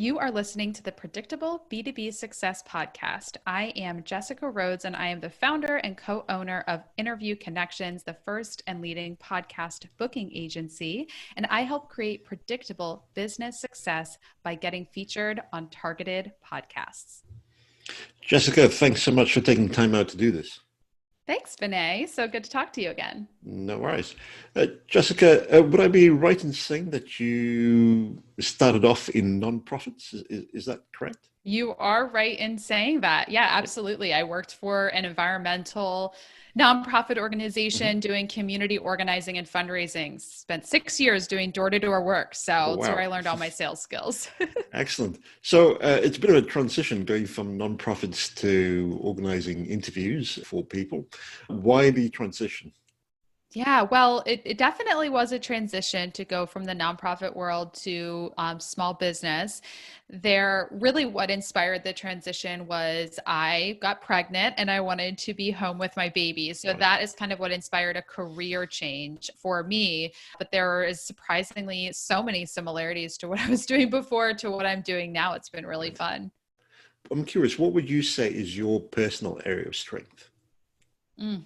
You are listening to the Predictable B2B Success podcast. I am Jessica Rhodes, and I am the founder and co-owner of Interview Connections, the first and leading podcast booking agency. And I help create predictable business success by getting featured on targeted podcasts. Jessica, thanks so much for taking time out to do this. Thanks, Vinay. So good to talk to you again. No worries. Jessica, would I be right in saying that you started off in nonprofits? Is that correct? You are right in saying that. Yeah, absolutely. I worked for an environmental nonprofit Hmm. organization doing community organizing and fundraising. Spent 6 years doing door-to-door work. Oh, So that's where wow. I learned all my sales skills. Excellent. So it's a bit of a transition going from nonprofits to organizing interviews for people. Why the transition? Yeah, well, it definitely was a transition to go from the nonprofit world to small business. There, really, what inspired the transition was I got pregnant and I wanted to be home with my baby. So Got it. that is kind of what inspired a career change for me. But there is surprisingly so many similarities to what I was doing before to what I'm doing now. It's been really Right. fun. I'm curious, what would you say is your personal area of strength?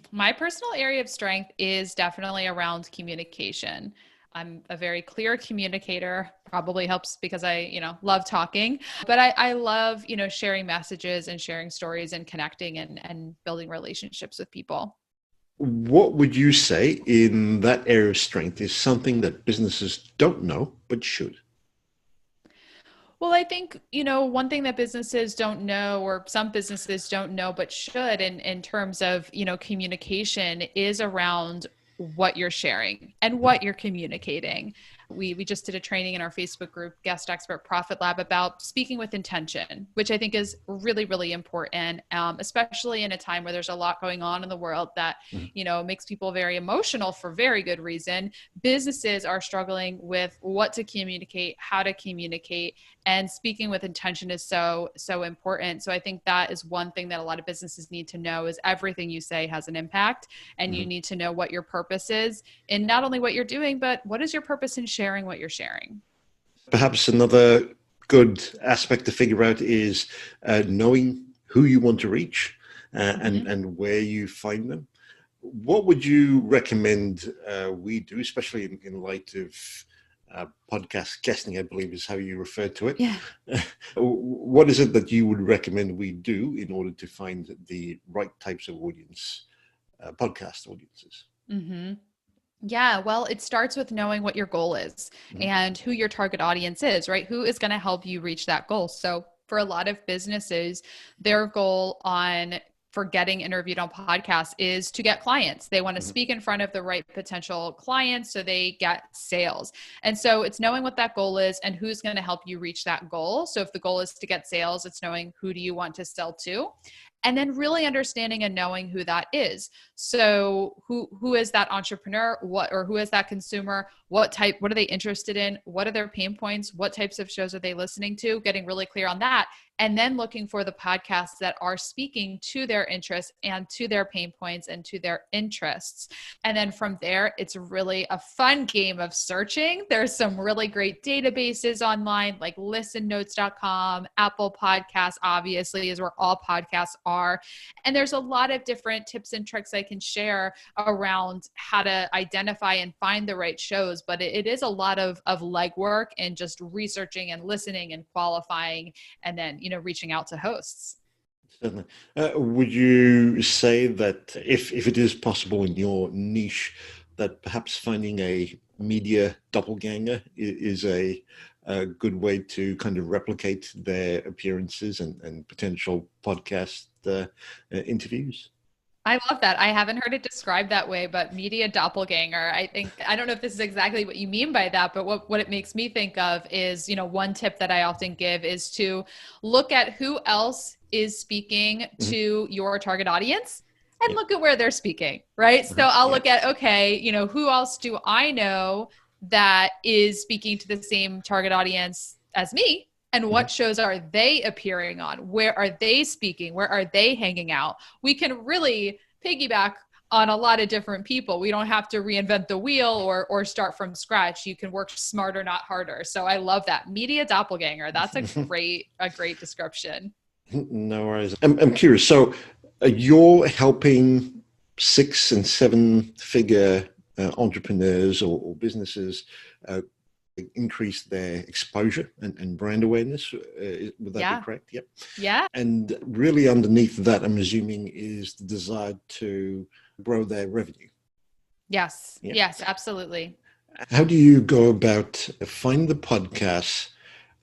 My personal area of strength is definitely around communication. I'm a very clear communicator, probably helps because I love talking, but I love, sharing messages and sharing stories and connecting and building relationships with people. What would you say in that area of strength is something that businesses don't know but should? Well, I think, one thing that businesses don't know, or some businesses don't know, but should in terms of, communication is around what you're sharing and what you're communicating. We just did a training in our Facebook group, Guest Expert Profit Lab, about speaking with intention, which I think is really, really important, especially in a time where there's a lot going on in the world that, Mhm. makes people very emotional for very good reason. Businesses are struggling with what to communicate, how to communicate, and speaking with intention is so important. So I think that is one thing that a lot of businesses need to know is everything you say has an impact, and you Mhm. need to know what your purpose is in not only what you're doing, but what is your purpose in sharing what you're sharing. Perhaps another good aspect to figure out is knowing who you want to reach Mm-hmm. and where you find them. What would you recommend we do, especially in light of podcast guesting, I believe is how you refer to it? Yeah. What is it that you would recommend we do in order to find the right types of audience, podcast audiences? Mm-hmm. Yeah, well, it starts with knowing what your goal is Mhm. and who your target audience is, right? Who is going to help you reach that goal? So, for a lot of businesses, their goal on for getting interviewed on podcasts is to get clients. They want to Mhm. speak in front of the right potential clients so they get sales. And so it's knowing what that goal is and who's going to help you reach that goal. So if the goal is to get sales, it's knowing who do you want to sell to, and then really understanding and knowing who that is. So who is that entrepreneur? Who is that consumer? What are they interested in? What are their pain points? What types of shows are they listening to? Getting really clear on that. And then looking for the podcasts that are speaking to their interests and to their pain points and to their interests. And then from there, it's really a fun game of searching. There's some really great databases online like ListenNotes.com, Apple Podcasts, obviously, is where all podcasts are. And there's a lot of different tips and tricks I can share around how to identify and find the right shows. But it is a lot of legwork and just researching and listening and qualifying and then, reaching out to hosts. Certainly. Would you say that if it is possible in your niche, that perhaps finding a media doppelganger is a good way to kind of replicate their appearances and potential podcast interviews? I love that. I haven't heard it described that way, but media doppelganger. I don't know if this is exactly what you mean by that, but what it makes me think of is, one tip that I often give is to look at who else is speaking Mhm. to your target audience and Yeah. look at where they're speaking, right? So Uh-huh. I'll Yeah. look at, okay, who else do I know that is speaking to the same target audience as me? And Mhm. what shows are they appearing on? Where are they speaking? Where are they hanging out? We can really piggyback on a lot of different people. We don't have to reinvent the wheel or start from scratch. You can work smarter, not harder. So I love that. Media doppelganger. That's a great description. No worries. I'm curious. So you're helping 6 and 7 figure entrepreneurs or businesses uh, increase their exposure and brand awareness. Would that be correct? Yep. Yeah. And really underneath that, I'm assuming, is the desire to grow their revenue. Yes. Yeah. Yes, absolutely. How do you go about finding the podcasts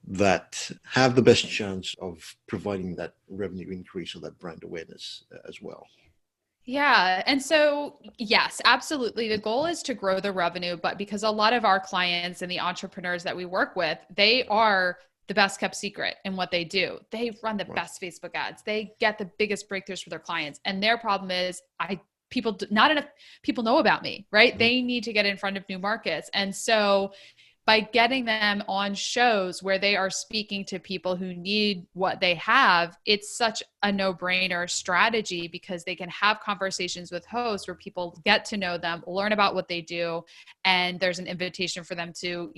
that have the best chance of providing that revenue increase or that brand awareness as well? Yeah. And so, yes, absolutely. The goal is to grow the revenue, but because a lot of our clients and the entrepreneurs that we work with, they are the best kept secret in what they do. They run the best Facebook ads. They get the biggest breakthroughs for their clients. And their problem is not enough people know about me, right? Mm-hmm. They need to get in front of new markets. And so by getting them on shows where they are speaking to people who need what they have, it's such a no-brainer strategy because they can have conversations with hosts where people get to know them, learn about what they do, and there's an invitation for them to,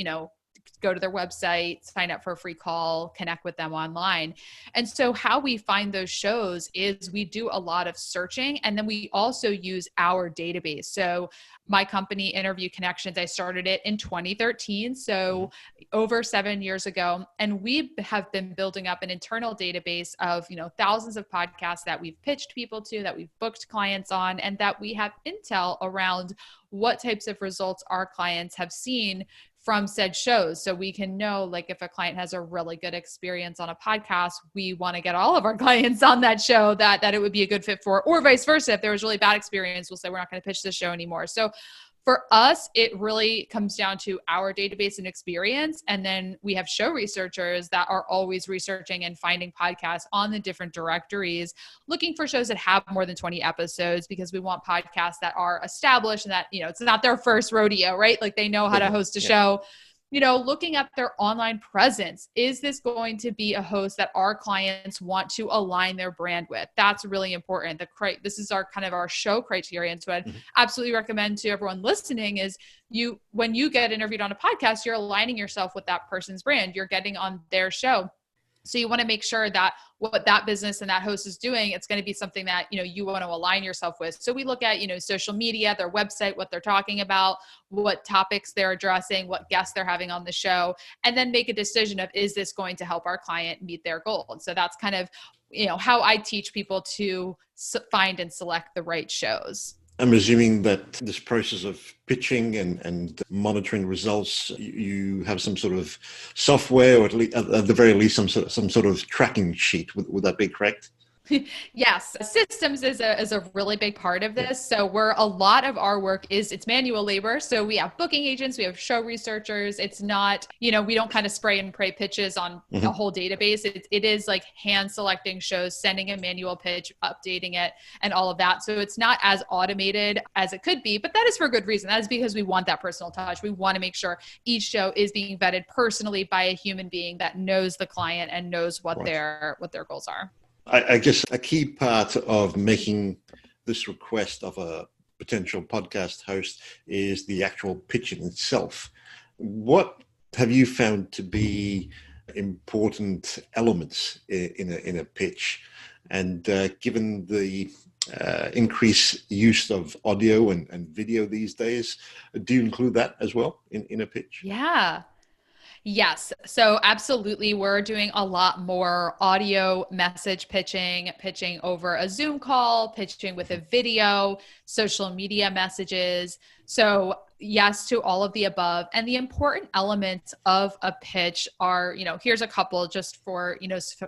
go to their website, sign up for a free call, connect with them online. And so how we find those shows is we do a lot of searching, and then we also use our database. So my company, Interview Connections, I started it in 2013, so over 7 years ago. And we have been building up an internal database of, thousands of podcasts that we've pitched people to, that we've booked clients on, and that we have intel around what types of results our clients have seen from said shows. So we can know, like, if a client has a really good experience on a podcast, we want to get all of our clients on that show that it would be a good fit for, or vice versa. If there was a really bad experience, we'll say, we're not going to pitch this show anymore. So for us, it really comes down to our database and experience. And then we have show researchers that are always researching and finding podcasts on the different directories, looking for shows that have more than 20 episodes, because we want podcasts that are established and that, it's not their first rodeo, right? Like, they know how to host a show. Looking at their online presence. Is this going to be a host that our clients want to align their brand with? That's really important. This is our kind of our show criterion. So I'd absolutely recommend to everyone listening is when you get interviewed on a podcast, you're aligning yourself with that person's brand. You're getting on their show. So you want to make sure that what that business and that host is doing, it's going to be something that, you want to align yourself with. So we look at, social media, their website, what they're talking about, what topics they're addressing, what guests they're having on the show, and then make a decision of, is this going to help our client meet their goal? And so that's kind of, how I teach people to find and select the right shows. I'm assuming that this process of pitching and monitoring results, you have some sort of software, or at the very least, some sort of tracking sheet. Would that be correct? Yes. Systems is a really big part of this. So a lot of our work it's manual labor. So we have booking agents, we have show researchers. It's not, we don't kind of spray and pray pitches on a whole database. It is like hand selecting shows, sending a manual pitch, updating it, and all of that. So it's not as automated as it could be, but that is for a good reason. That is because we want that personal touch. We want to make sure each show is being vetted personally by a human being that knows the client and knows what their goals are. I guess a key part of making this request of a potential podcast host is the actual pitch in itself. What have you found to be important elements in a pitch? And given the increased use of audio and video these days, do you include that as well in a pitch? Yeah. Yes. So absolutely. We're doing a lot more audio message pitching over a Zoom call, pitching with a video, social media messages. So yes to all of the above. And the important elements of a pitch are, here's a couple just for,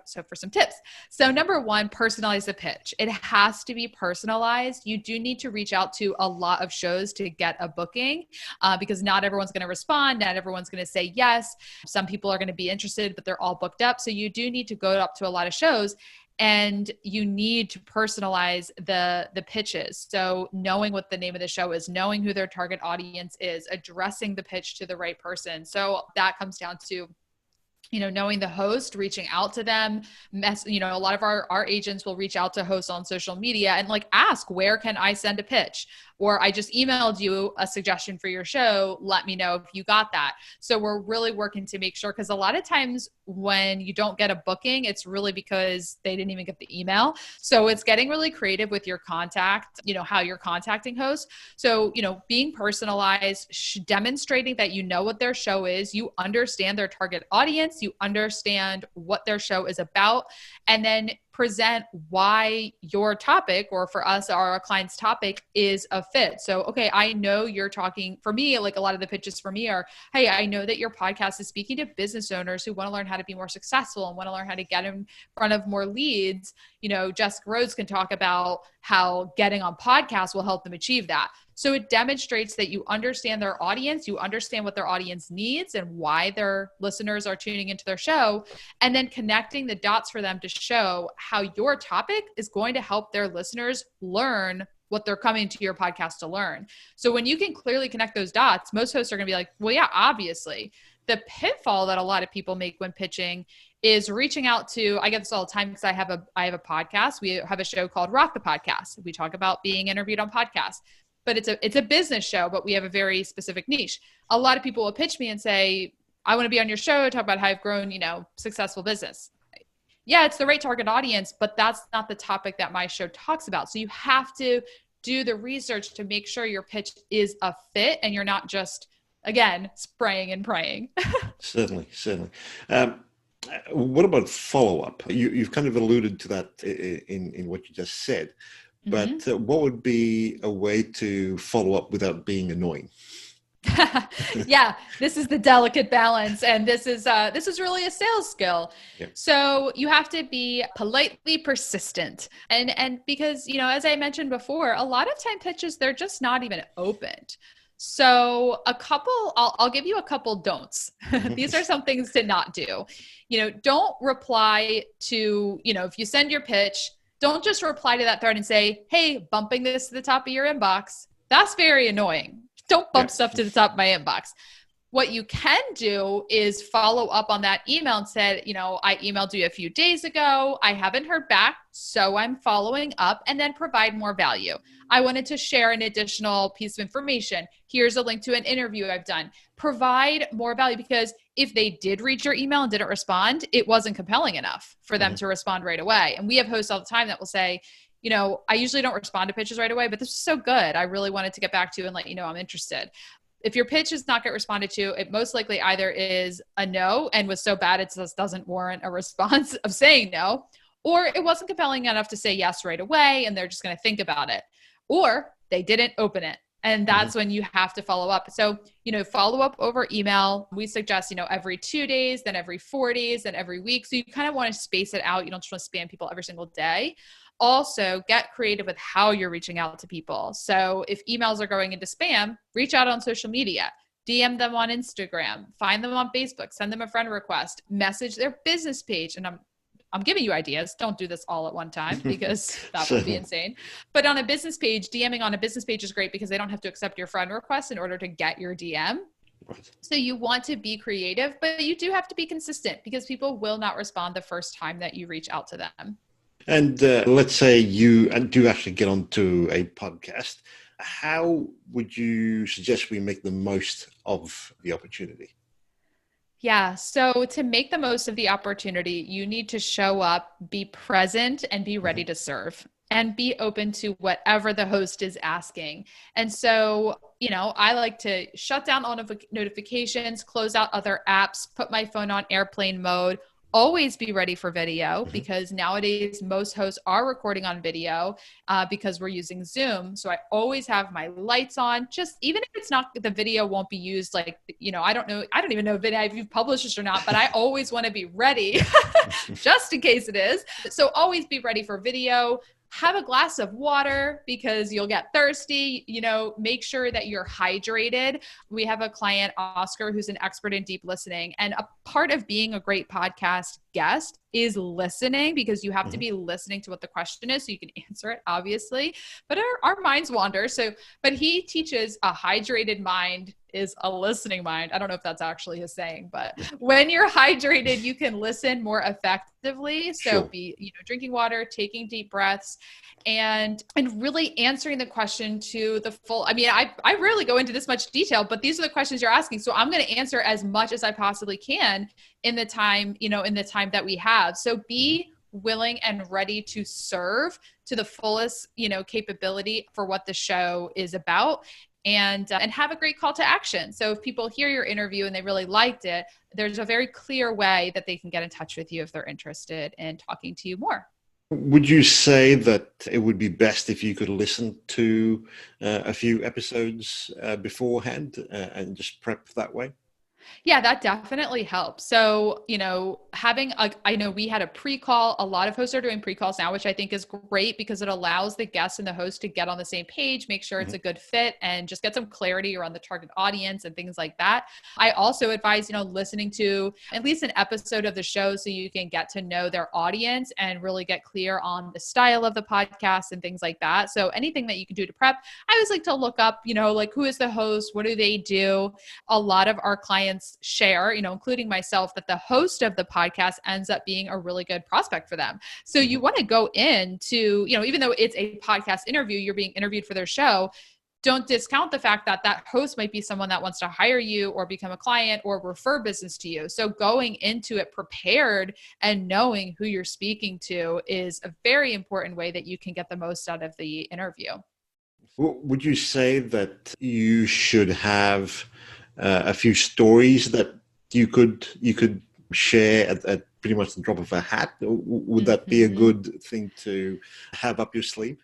so for some tips. So number one, personalize the pitch. It has to be personalized. You do need to reach out to a lot of shows to get a booking because not everyone's going to respond. Not everyone's going to say yes. Some people are going to be interested, but they're all booked up. So you do need to go up to a lot of shows. And you need to personalize the pitches. So knowing what the name of the show is, knowing who their target audience is, addressing the pitch to the right person. So that comes down to knowing the host, reaching out to them, a lot of our agents will reach out to hosts on social media and like ask, where can I send a pitch? Or I just emailed you a suggestion for your show. Let me know if you got that. So we're really working to make sure, because a lot of times when you don't get a booking, it's really because they didn't even get the email. So it's getting really creative with your contact, how you're contacting hosts. So, being personalized, demonstrating that you know what their show is, you understand their target audience, you understand what their show is about, and then present why your topic, or for us, our client's topic, is a fit. So, okay, I know you're talking, for me, like a lot of the pitches for me are, hey, I know that your podcast is speaking to business owners who want to learn how to be more successful and want to learn how to get in front of more leads. Jessica Rhodes can talk about how getting on podcasts will help them achieve that. So it demonstrates that you understand their audience, you understand what their audience needs and why their listeners are tuning into their show, and then connecting the dots for them to show how your topic is going to help their listeners learn what they're coming to your podcast to learn. So when you can clearly connect those dots, most hosts are going to be like, well, yeah, obviously. The pitfall that a lot of people make when pitching is reaching out to, I get this all the time because I have a podcast. We have a show called Rock the Podcast. We talk about being interviewed on podcasts. But it's a business show, but we have a very specific niche. A lot of people will pitch me and say, I want to be on your show, talk about how I've grown, successful business. Yeah, it's the right target audience, but that's not the topic that my show talks about. So you have to do the research to make sure your pitch is a fit and you're not just, again, spraying and praying. Certainly. What about follow-up? You've kind of alluded to that in what you just said. But what would be a way to follow up without being annoying? Yeah, this is the delicate balance. And this is really a sales skill. Yeah. So you have to be politely persistent. And because, as I mentioned before, a lot of time pitches, they're just not even opened. So I'll give you a couple don'ts. These are some things to not do. Don't reply to, if you send your pitch, don't just reply to that thread and say, hey, bumping this to the top of your inbox. That's very annoying. Don't bump stuff to the top of my inbox. What you can do is follow up on that email and said, I emailed you a few days ago. I haven't heard back, so I'm following up, and then provide more value. I wanted to share an additional piece of information. Here's a link to an interview I've done. Provide more value, because if they did read your email and didn't respond, it wasn't compelling enough for them to respond right away. And we have hosts all the time that will say, I usually don't respond to pitches right away, but this was so good. I really wanted to get back to you and let you know I'm interested. If your pitch does not get responded to, it most likely either is a no and was so bad it just doesn't warrant a response of saying no, or it wasn't compelling enough to say yes right away and they're just going to think about it, or they didn't open it. And that's when you have to follow up. So, follow up over email. We suggest, every 2 days, then every 4 days, then every week. So you kind of want to space it out. You don't just want to spam people every single day. Also, get creative with how you're reaching out to people. So if emails are going into spam, reach out on social media, DM them on Instagram, find them on Facebook, send them a friend request, message their business page. And I'm giving you ideas. Don't do this all at one time because that would be insane. But on a business page, DMing on a business page is great because they don't have to accept your friend request in order to get your DM. Right. So you want to be creative, but you do have to be consistent because people will not respond the first time that you reach out to them. And let's say you do actually get onto a podcast. How would you suggest we make the most of the opportunity? Yeah. So to make the most of the opportunity, you need to show up, be present, and be ready to serve, and be open to whatever the host is asking. And so, I like to shut down all notifications, close out other apps, put my phone on airplane mode. Always be ready for video because nowadays most hosts are recording on video because we're using Zoom. So I always have my lights on, just even if it's not, the video won't be used. Like, I don't even know if you've published this or not, but I always want to be ready just in case it is. So always be ready for video. Have a glass of water because you'll get thirsty. Make sure that you're hydrated. We have a client, Oscar, who's an expert in deep listening. And a part of being a great podcast guest is listening, because you have to be listening to what the question is so you can answer it, obviously. But our minds wander. But he teaches a hydrated mind is a listening mind. I don't know if that's actually his saying, but when you're hydrated, you can listen more effectively. So Sure. be, drinking water, taking deep breaths, and really answering the question to the full. I mean, I rarely go into this much detail, but these are the questions you're asking. So I'm going to answer as much as I possibly can in the time, that we have. So be willing and ready to serve to the fullest, capability for what the show is about, and have a great call to action. So if people hear your interview and they really liked it, there's a very clear way that they can get in touch with you if they're interested in talking to you more. Would you say that it would be best if you could listen to a few episodes beforehand and just prep that way? Yeah, that definitely helps. So, I know we had a pre-call. A lot of hosts are doing pre-calls now, which I think is great because it allows the guest and the host to get on the same page, make sure it's a good fit, and just get some clarity around the target audience and things like that. I also advise, listening to at least an episode of the show so you can get to know their audience and really get clear on the style of the podcast and things like that. So anything that you can do to prep, I always like to look up, like who is the host? What do they do? A lot of our clients share, including myself, that the host of the podcast ends up being a really good prospect for them. So you want to go into, even though it's a podcast interview, you're being interviewed for their show. Don't discount the fact that that host might be someone that wants to hire you or become a client or refer business to you. So going into it prepared and knowing who you're speaking to is a very important way that you can get the most out of the interview. Would you say that you should have a few stories that you could share at pretty much the drop of a hat? Would that be a good thing to have up your sleeve?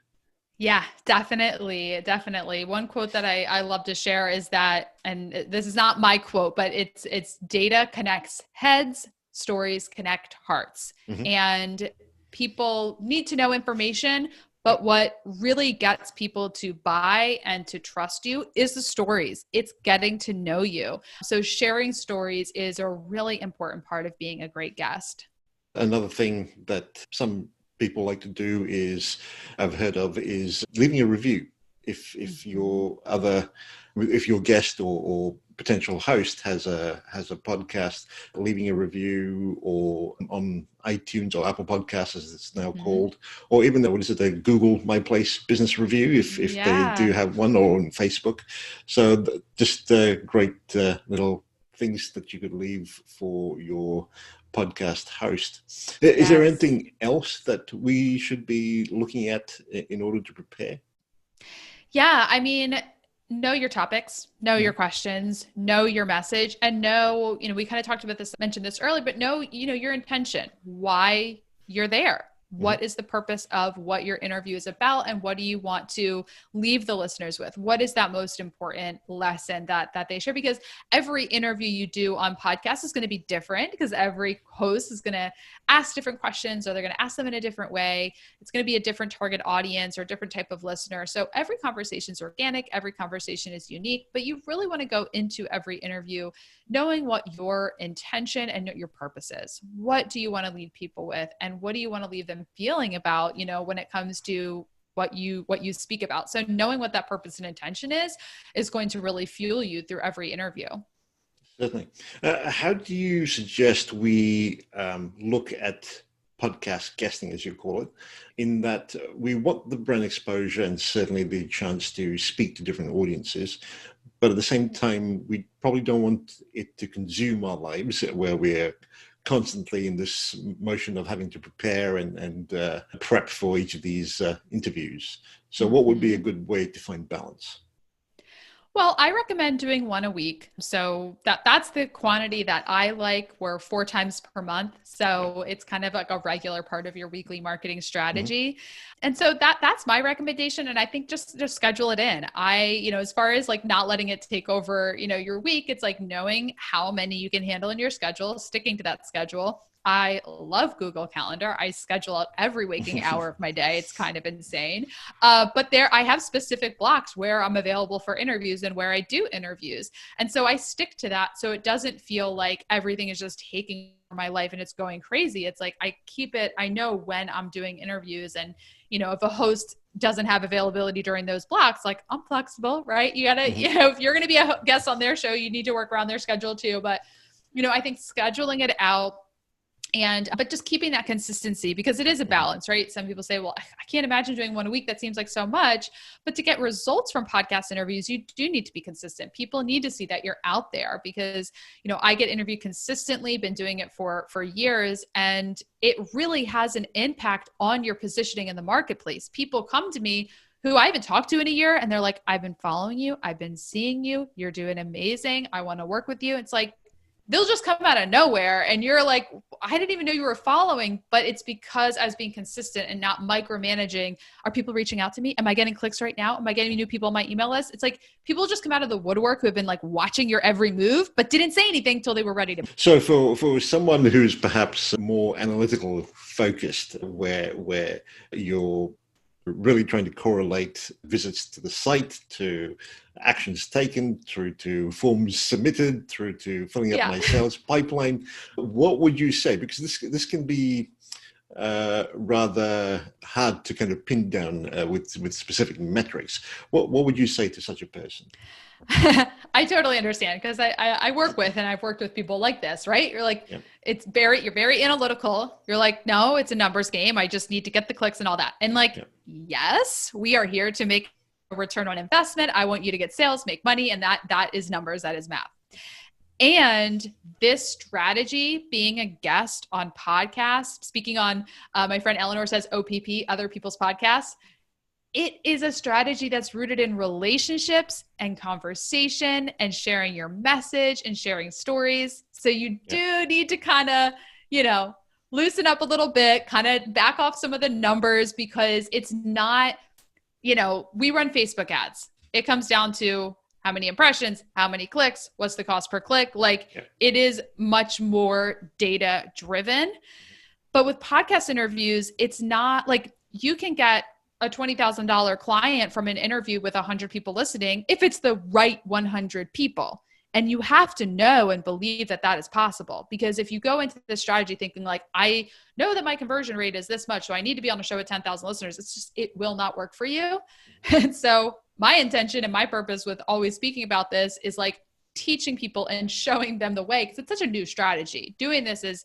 Yeah, definitely. Definitely. One quote that I love to share is that, and this is not my quote, but it's data connects heads, stories connect hearts. And people need to know information, but what really gets people to buy and to trust you is the stories. It's getting to know you. So sharing stories is a really important part of being a great guest. Another thing that some people like to do is, I've heard of, is leaving a review. If your guest or potential host has a podcast, leaving a review or on iTunes or Apple Podcasts as it's now called, or even though a Google My Place business review if they do have one, or on Facebook. So just great little things that you could leave for your podcast host. Is there anything else that we should be looking at in order to prepare? Yeah, I mean, know your topics, know your questions, know your message, and know, we kind of talked about this, mentioned this earlier, but know, your intention, why you're there. What is the purpose of what your interview is about, and what do you want to leave the listeners with? What is that most important lesson that they share? Because every interview you do on podcasts is going to be different, because every host is going to ask different questions, or they're going to ask them in a different way. It's going to be a different target audience or a different type of listener. So every conversation is organic. Every conversation is unique, but you really want to go into every interview knowing what your intention and your purpose is. What do you want to leave people with, and what do you want to leave them feeling about, when it comes to what you speak about? So knowing what that purpose and intention is going to really fuel you through every interview. Certainly. How do you suggest we look at podcast guesting, as you call it, in that we want the brand exposure and certainly the chance to speak to different audiences, but at the same time, we probably don't want it to consume our lives, where we're constantly in this motion of having to prepare and prep for each of these interviews. So what would be a good way to find balance? Well, I recommend doing one a week. So that's the quantity that I like. We're 4 times per month. So it's kind of like a regular part of your weekly marketing strategy. And so that's my recommendation. And I think just schedule it in. As far as like not letting it take over, your week, it's like knowing how many you can handle in your schedule, sticking to that schedule, I love Google Calendar. I schedule out every waking hour of my day. It's kind of insane. But there, I have specific blocks where I'm available for interviews and where I do interviews. And so I stick to that. So it doesn't feel like everything is just taking my life and it's going crazy. It's like, I keep it, I know when I'm doing interviews, and, you know, if a host doesn't have availability during those blocks, like, I'm flexible, right? You gotta, you know, if you're going to be a guest on their show, you need to work around their schedule too. But, you know, I think scheduling it out, but just keeping that consistency, because it is a balance, right? Some people say, well, I can't imagine doing one a week. That seems like so much. But to get results from podcast interviews, you do need to be consistent. People need to see that you're out there, because, you know, I get interviewed consistently, been doing it for years, and it really has an impact on your positioning in the marketplace. People come to me who I haven't talked to in a year, and they're like, I've been following you. I've been seeing you. You're doing amazing. I want to work with you. It's like, they'll just come out of nowhere and you're like, I didn't even know you were following. But it's because I was being consistent and not micromanaging. Are people reaching out to me? Am I getting clicks right now? Am I getting new people on my email list? It's like, people just come out of the woodwork who have been like watching your every move, but didn't say anything until they were ready to. So for someone who's perhaps more analytical focused, where you're really trying to correlate visits to the site to actions taken, through to forms submitted, through to filling up my sales pipeline, what would you say? Because this can be rather hard to kind of pin down with specific metrics. What would you say to such a person? I totally understand, because I work with, and I've worked with people like this, right? You're like, you're very analytical. You're like, no, it's a numbers game. I just need to get the clicks and all that. And like, yes, we are here to make a return on investment. I want you to get sales, make money. And that is numbers, that is math. And this strategy, being a guest on podcasts, speaking on, my friend Eleanor says OPP, other people's podcasts, it is a strategy that's rooted in relationships and conversation and sharing your message and sharing stories. So you do need to kind of, you know, loosen up a little bit, kind of back off some of the numbers, because it's not, you know, we run Facebook ads. It comes down to how many impressions, how many clicks, what's the cost per click? Like, it is much more data driven. But with podcast interviews, it's not like you can get a $20,000 client from an interview with 100 people listening if it's the right 100 people. And you have to know and believe that that is possible. Because if you go into this strategy thinking like, I know that my conversion rate is this much, so I need to be on a show with 10,000 listeners, it will not work for you. And so my intention and my purpose with always speaking about this is like teaching people and showing them the way, because it's such a new strategy. Doing this is,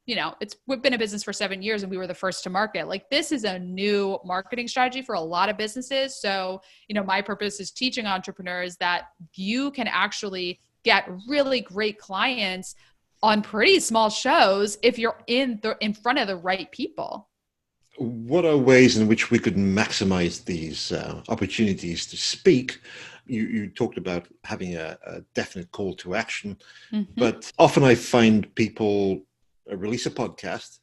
you know, we've been in business for 7 years and we were the first to market. Like, this is a new marketing strategy for a lot of businesses. So, you know, my purpose is teaching entrepreneurs that you can actually get really great clients on pretty small shows if you're in front of the right people. What are ways in which we could maximize these opportunities to speak? You talked about having a definite call to action, but often I find people release a podcast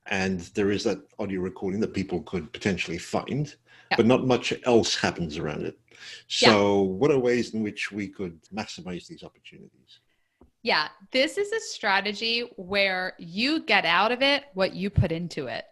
and there is that audio recording that people could potentially find, but not much else happens around it. So what are ways in which we could maximize these opportunities? Yeah, this is a strategy where you get out of it what you put into it.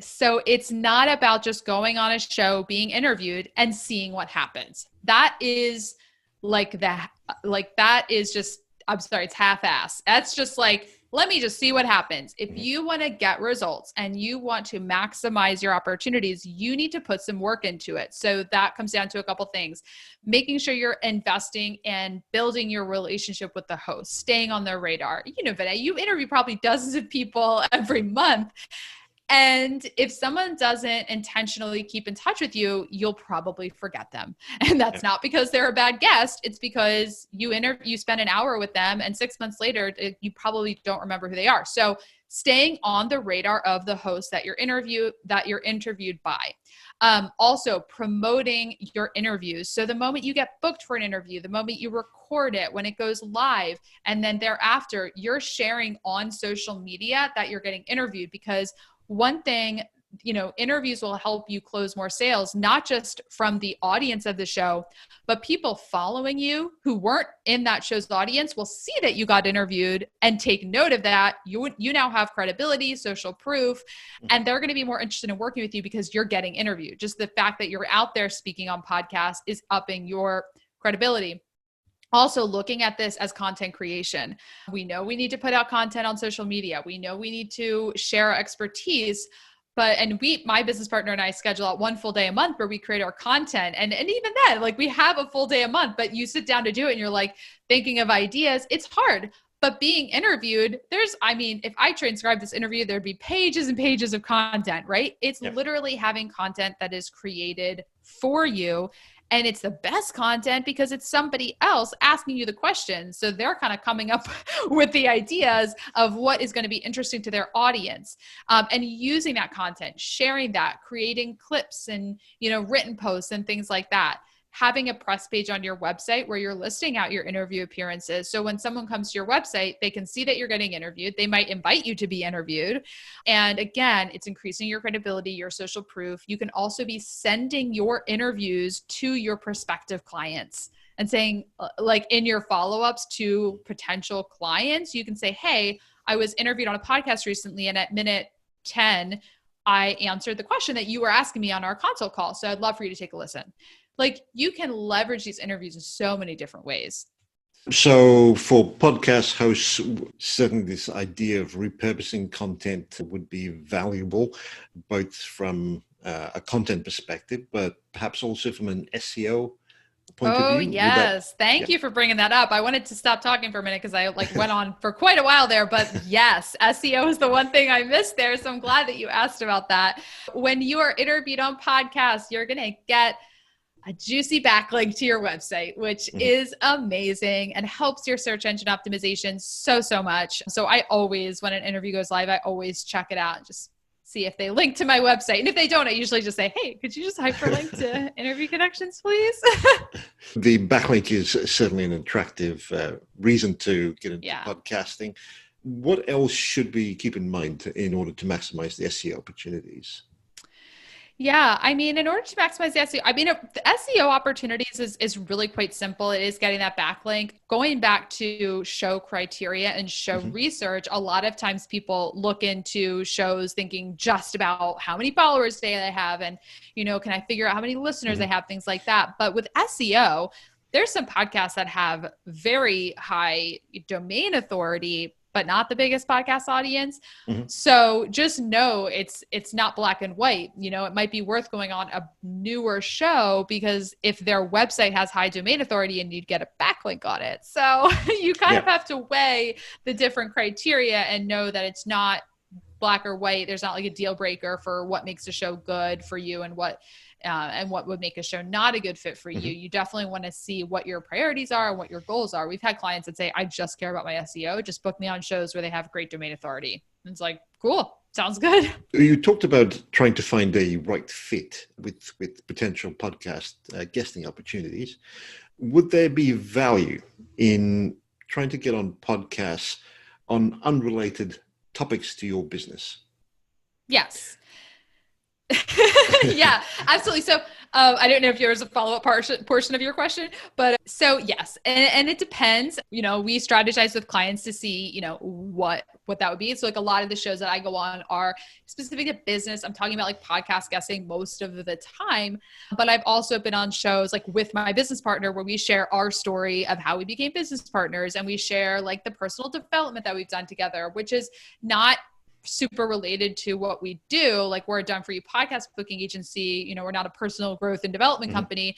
So it's not about just going on a show, being interviewed and seeing what happens. That is that is just, I'm sorry, it's half-ass. That's just like, let me just see what happens. If you want to get results and you want to maximize your opportunities, you need to put some work into it. So that comes down to a couple things: making sure you're investing and building your relationship with the host, staying on their radar. You know, Vinay, you interview probably dozens of people every month. And if someone doesn't intentionally keep in touch with you, you'll probably forget them. And that's not because they're a bad guest. It's because you spend an hour with them and 6 months later, you probably don't remember who they are. So staying on the radar of the host that you're interviewed by. Also promoting your interviews. So the moment you get booked for an interview, the moment you record it, when it goes live, and then thereafter, you're sharing on social media that you're getting interviewed. Because one thing interviews will help you close more sales, not just from the audience of the show, but people following you who weren't in that show's audience will see that you got interviewed and take note of that. You now have credibility, social proof, and they're going to be more interested in working with you because you're getting interviewed. Just the fact that you're out there speaking on podcasts is upping your credibility. Also looking at this as content creation. We know we need to put out content on social media. We know we need to share our expertise, my business partner and I schedule out one full day a month where we create our content. And even then, like, we have a full day a month, but you sit down to do it and you're like thinking of ideas. It's hard. But being interviewed, if I transcribe this interview, there'd be pages and pages of content, right? It's literally having content that is created for you. And it's the best content because it's somebody else asking you the questions. So they're kind of coming up with the ideas of what is going to be interesting to their audience, and using that content, sharing that, creating clips and, written posts and things like that. Having a press page on your website where you're listing out your interview appearances. So when someone comes to your website, they can see that you're getting interviewed. They might invite you to be interviewed. And again, it's increasing your credibility, your social proof. You can also be sending your interviews to your prospective clients and saying, like, in your follow-ups to potential clients, you can say, hey, I was interviewed on a podcast recently, and at minute 10, I answered the question that you were asking me on our consult call. So I'd love for you to take a listen. Like, you can leverage these interviews in so many different ways. So for podcast hosts, certainly this idea of repurposing content would be valuable, both from a content perspective, but perhaps also from an SEO point of view. Oh, yes. Thank you for bringing that up. I wanted to stop talking for a minute because I went on for quite a while there, but yes, SEO is the one thing I missed there. So I'm glad that you asked about that. When you are interviewed on podcasts, you're going to get a juicy backlink to your website, which is amazing and helps your search engine optimization so much. So I always, when an interview goes live, I always check it out and just see if they link to my website. And if they don't, I usually just say, hey, could you just hyperlink to Interview Connections, please? The backlink is certainly an attractive reason to get into podcasting. What else should we keep in mind in order to maximize the SEO opportunities? Yeah, in order to maximize the SEO, the SEO opportunities is really quite simple. It is getting that backlink. Going back to show criteria and show research, a lot of times people look into shows thinking just about how many followers they have and, can I figure out how many listeners they have, things like that. But with SEO, there's some podcasts that have very high domain authority, but not the biggest podcast audience. So just know it's not black and white. It might be worth going on a newer show because if their website has high domain authority and you'd get a backlink on it. So you kind of have to weigh the different criteria and know that it's not black or white. There's not like a deal breaker for what makes a show good for you and what would make a show not a good fit for you. You definitely want to see what your priorities are and what your goals are. We've had clients that say, I just care about my SEO. Just book me on shows where they have great domain authority. And it's like, cool. Sounds good. You talked about trying to find a right fit with potential podcast guesting opportunities. Would there be value in trying to get on podcasts on unrelated topics to your business? Yes. Yeah, absolutely. So I don't know if yours is a follow-up portion of your question, but so yes. And it depends, we strategize with clients to see, what that would be. So like a lot of the shows that I go on are specific to business. I'm talking about like podcast guesting most of the time, but I've also been on shows like with my business partner where we share our story of how we became business partners. And we share like the personal development that we've done together, which is not super related to what we do. Like, we're a done for you podcast booking agency. We're not a personal growth and development company.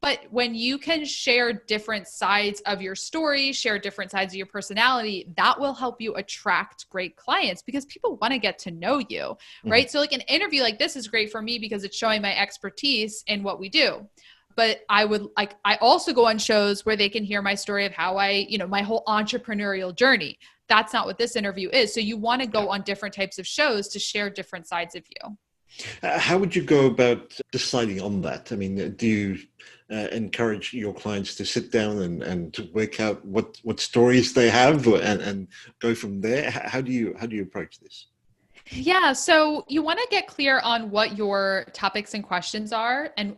But when you can share different sides of your story, share different sides of your personality, that will help you attract great clients because people want to get to know you, right? So like an interview like this is great for me because it's showing my expertise in what we do. But I also go on shows where they can hear my story of how my whole entrepreneurial journey. That's not what this interview is. So you want to go on different types of shows to share different sides of you. How would you go about deciding on that? Do you encourage your clients to sit down and to work out what stories they have and go from there? How do you approach this? Yeah, so you want to get clear on what your topics and questions are and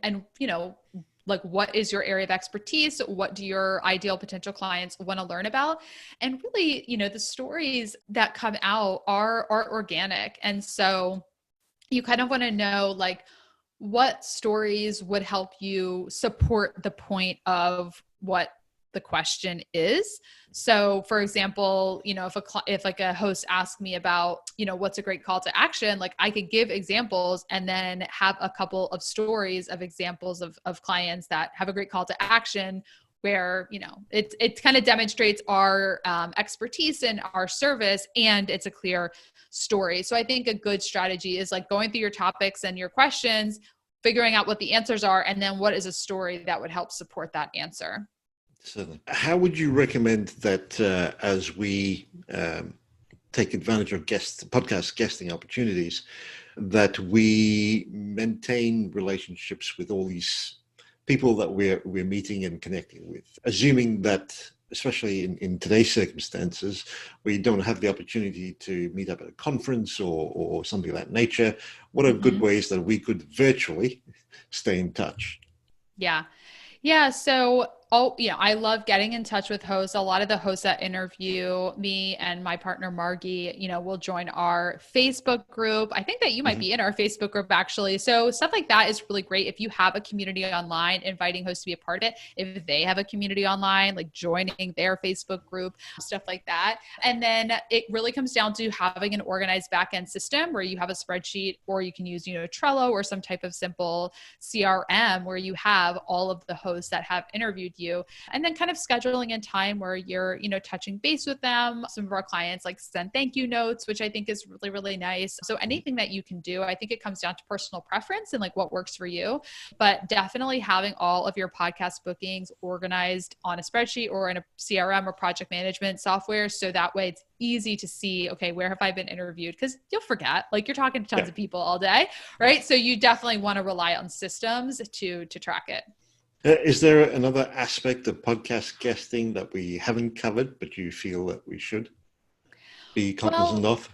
like what is your area of expertise? What do your ideal potential clients want to learn about? And really, the stories that come out are organic. And so you kind of want to know like what stories would help you support the point of what the question is. So for example, if like a host asked me about, what's a great call to action, like I could give examples and then have a couple of stories of examples of clients that have a great call to action where, it kind of demonstrates our expertise in our service and it's a clear story. So I think a good strategy is like going through your topics and your questions, figuring out what the answers are, and then what is a story that would help support that answer. Certainly. How would you recommend that as we take advantage of podcast guesting opportunities, that we maintain relationships with all these people that we're meeting and connecting with, assuming that, especially in today's circumstances, we don't have the opportunity to meet up at a conference or something of that nature? What are good ways that we could virtually stay in touch? Yeah. Yeah. So, I love getting in touch with hosts. A lot of the hosts that interview me and my partner, Margie, will join our Facebook group. I think that you might be in our Facebook group actually. So stuff like that is really great. If you have a community online, inviting hosts to be a part of it. If they have a community online, like joining their Facebook group, stuff like that. And then it really comes down to having an organized backend system where you have a spreadsheet, or you can use, Trello or some type of simple CRM where you have all of the hosts that have interviewed you, and then kind of scheduling in time where you're, touching base with them. Some of our clients like send thank you notes, which I think is really, really nice. So anything that you can do, I think it comes down to personal preference and like what works for you, but definitely having all of your podcast bookings organized on a spreadsheet or in a CRM or project management software. So that way it's easy to see, okay, where have I been interviewed? Because you'll forget, like you're talking to tons of people all day, right? So you definitely want to rely on systems to track it. Is there another aspect of podcast guesting that we haven't covered, but you feel that we should be cognizant of?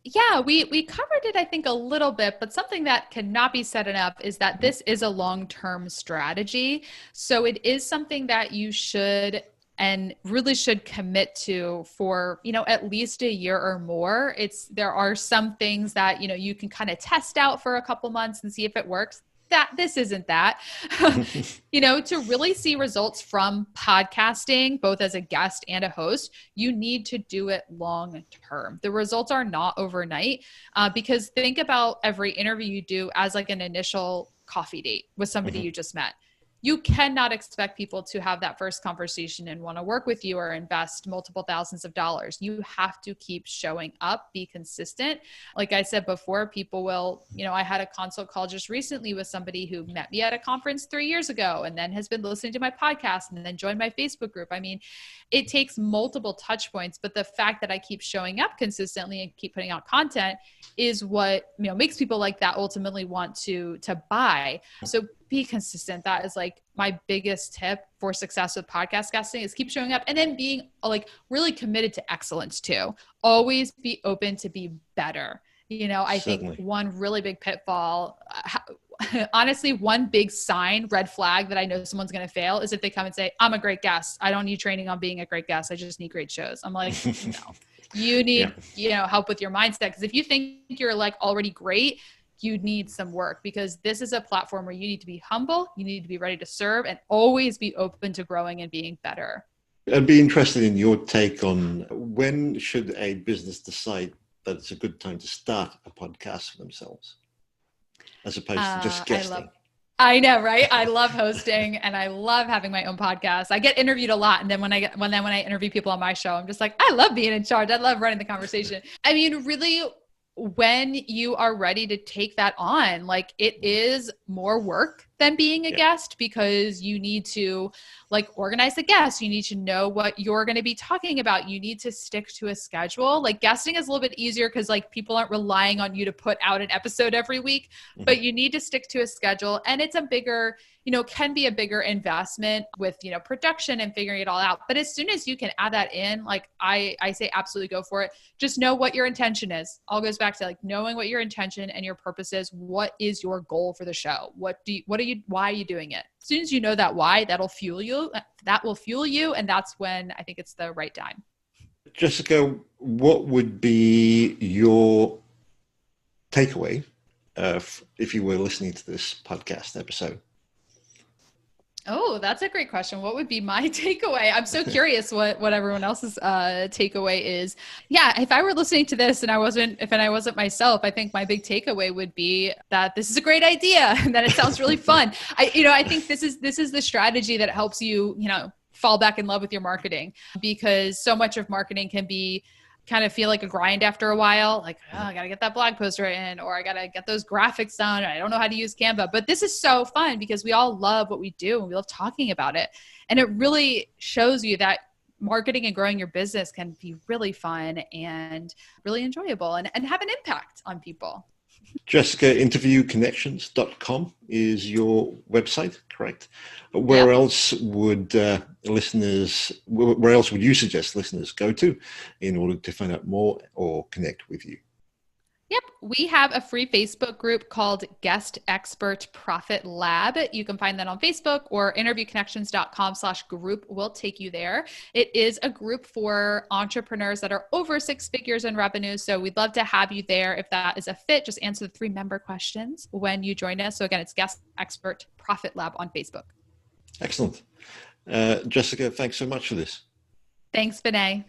Yeah, we covered it, I think, a little bit, but something that cannot be said enough is that this is a long-term strategy. So it is something that you should and really should commit to for, at least a year or more. There are some things that, you can kind of test out for a couple months and see if it works. That this isn't that. To really see results from podcasting, both as a guest and a host, you need to do it long term. The results are not overnight, because think about every interview you do as like an initial coffee date with somebody you just met. You cannot expect people to have that first conversation and want to work with you or invest multiple thousands of dollars. You have to keep showing up, be consistent. Like I said before, people will, I had a consult call just recently with somebody who met me at a conference 3 years ago and then has been listening to my podcast and then joined my Facebook group. I mean, it takes multiple touch points, but the fact that I keep showing up consistently and keep putting out content is what, makes people like that ultimately want to buy. So be consistent. That is like my biggest tip for success with podcast guesting, is keep showing up and then being like really committed to excellence too. Always be open to be better. I think one really big pitfall, honestly, one big red flag that I know someone's going to fail is if they come and say, I'm a great guest. I don't need training on being a great guest. I just need great shows. I'm like, no, you need, help with your mindset. Because if you think you're like already great, you need some work, because this is a platform where you need to be humble, you need to be ready to serve, and always be open to growing and being better. I'd be interested in your take on when should a business decide that it's a good time to start a podcast for themselves, as opposed to just guesting. I know, right? I love hosting and I love having my own podcast. I get interviewed a lot. And then when I interview people on my show, I'm just like, I love being in charge. I love running the conversation. I mean, really, when you are ready to take that on, like it is more work than being a guest, because you need to like organize the guests. You need to know what you're going to be talking about. You need to stick to a schedule. Like guesting is a little bit easier because like people aren't relying on you to put out an episode every week, but you need to stick to a schedule. And it's a bigger, can be a bigger investment with, production and figuring it all out. But as soon as you can add that in, like I say, absolutely go for it. Just know what your intention is. All goes back to like knowing what your intention and your purpose is. What is your goal for the show? Why are you doing it? As soon as you know that why, that will fuel you. And that's when I think it's the right time. Jessica, what would be your takeaway if you were listening to this podcast episode? Oh, that's a great question. What would be my takeaway? I'm so curious what everyone else's takeaway is. Yeah, if I were listening to this and I wasn't myself, I think my big takeaway would be that this is a great idea and that it sounds really fun. I think this is the strategy that helps you, fall back in love with your marketing, because so much of marketing can be kind of feel like a grind after a while. Like, oh, I got to get that blog post written, or I got to get those graphics done. I don't know how to use Canva, but this is so fun because we all love what we do and we love talking about it. And it really shows you that marketing and growing your business can be really fun and really enjoyable and have an impact on people. Jessica, interviewconnections.com is your website, correct? Where else would you suggest listeners go to in order to find out more or connect with you? Yep. We have a free Facebook group called Guest Expert Profit Lab. You can find that on Facebook, or interviewconnections.com/group will take you there. It is a group for entrepreneurs that are over 6 figures in revenue. So we'd love to have you there. If that is a fit, just answer the 3 member questions when you join us. So again, it's Guest Expert Profit Lab on Facebook. Excellent. Jessica, thanks so much for this. Thanks, Vinay.